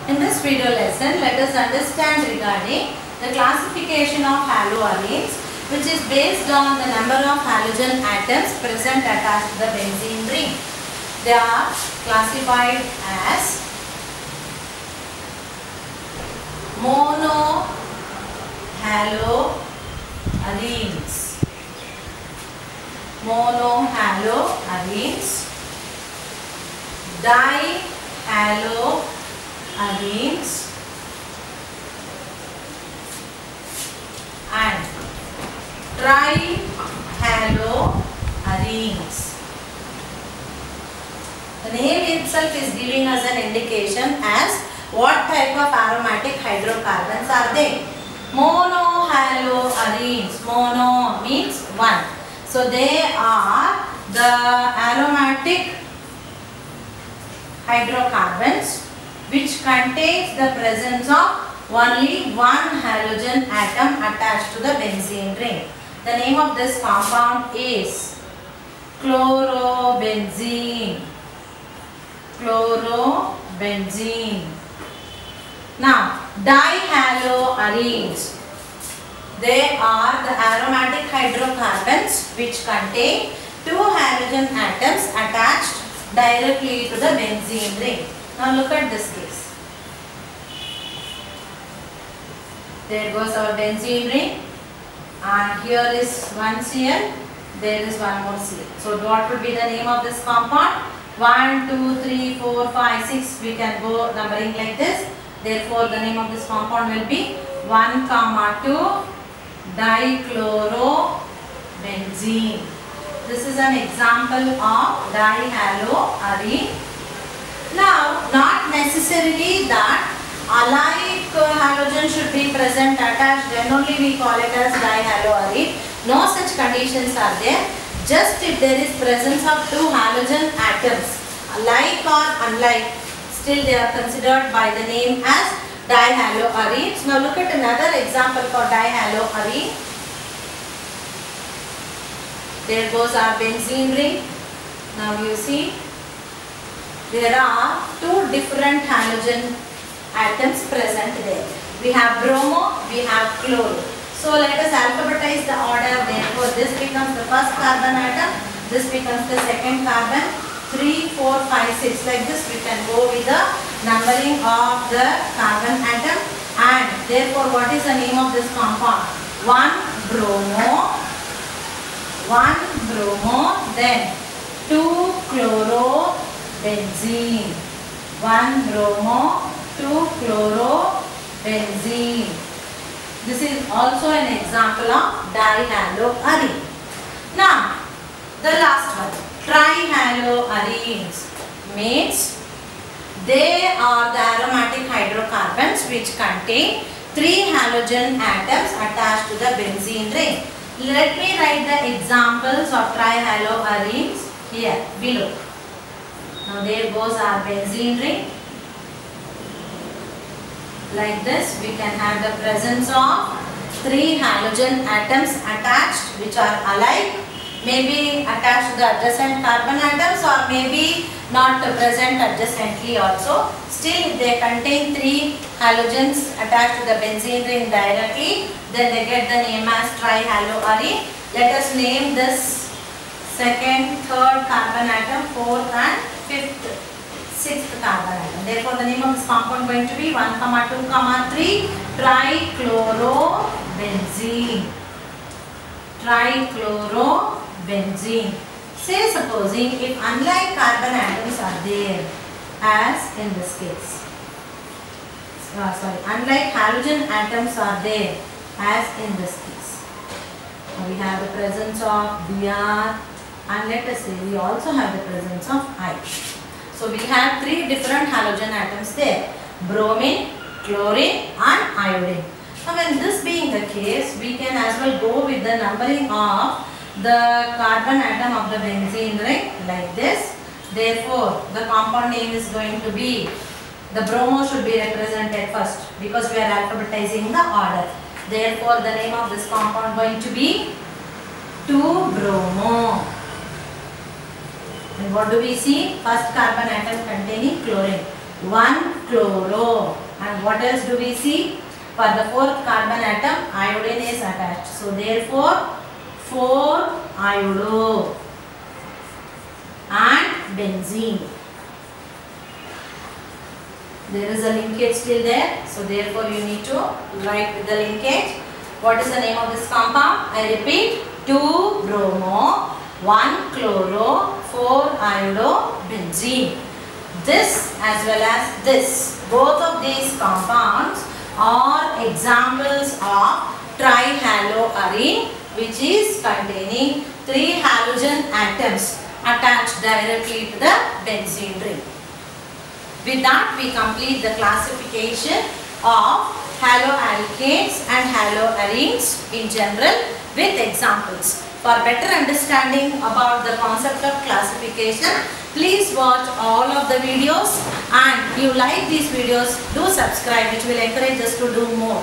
In this video lesson, let us understand regarding the classification of haloarenes, which is based on the number of halogen atoms present attached to the benzene ring. They are classified as monohaloarenes, dihaloarenes, and trihaloarenes. The name itself is giving us an indication as what type of aromatic hydrocarbons are they. Monohaloarenes. Mono means one. So they are the aromatic hydrocarbons which contains the presence of only one halogen atom attached to the benzene ring. The name of this compound is chlorobenzene. Now, dihaloarenes. They are the aromatic hydrocarbons which contain two halogen atoms attached directly to the benzene ring. Now look at this case. There goes our benzene ring, and here is one Cl, there is one more Cl. So what would be the name of this compound? 1, 2, 3, 4, 5, 6. We can go numbering like this. Therefore, the name of this compound will be 1, 2 dichlorobenzene. This is an example of dihaloarene. Now, not necessarily that alike halogen should be present attached, then only we call it as dihaloarene. No such conditions are there. Just if there is presence of two halogen atoms, alike or unlike, still they are considered by the name as dihaloarenes. Now look at another example for dihaloarene. There goes our benzene ring. Now you see, there are two different halogen atoms present there. We have bromo, we have chloro. So let us alphabetize the order. Therefore, this becomes the first carbon atom, this becomes the second carbon, 3, 4, 5, 6. Like this we can go with the numbering of the carbon atom, and therefore what is the name of this compound? 1 bromo, then 2 chlorobenzene, 1 bromo, 2 chlorobenzene. This is also an example of dihaloarene. Now, the last one, trihaloarenes, means they are the aromatic hydrocarbons which contain 3 halogen atoms attached to the benzene ring. Let me write the examples of trihaloarenes here below. Now there goes our benzene ring. Like this, we can have the presence of 3 halogen atoms attached which are alike, maybe attached to the adjacent carbon atoms or maybe not present adjacently also. Still, if they contain 3 halogens attached to the benzene ring directly, then they get the name as trihaloarene. Let us name this second, third carbon atom, fourth and fifth, sixth carbon atom. Therefore, the name of this compound going to be 1, 2, 3 trichlorobenzene. Say supposing if unlike carbon atoms are there, as in this case, unlike halogen atoms are there, as in this case. We have the presence of Br, and let us say we also have the presence of I. So we have 3 different halogen atoms there, bromine, chlorine and iodine. Now when this being the case, we can as well go with the numbering of the carbon atom of the benzene ring like this. Therefore, the compound name is going to be, the bromo should be represented first because we are alphabetizing the order. Therefore, the name of this compound going to be 2-bromo. And what do we see? First carbon atom containing chlorine. 1 chloro. And what else do we see? For the 4th carbon atom, iodine is attached. So therefore 4 iodo and benzene. There is a linkage still there. So therefore you need to write with the linkage. What is the name of this compound? I repeat, 2 bromo, 1 chloro, 4 iodo, benzene. This as well as this, both of these compounds are examples of trihaloarene, which is containing 3 halogen atoms attached directly to the benzene ring. With that, we complete the classification of haloalkanes and haloarenes in general with examples. For better understanding about the concept of classification, please watch all of the videos, and if you like these videos, do subscribe, which will encourage us to do more.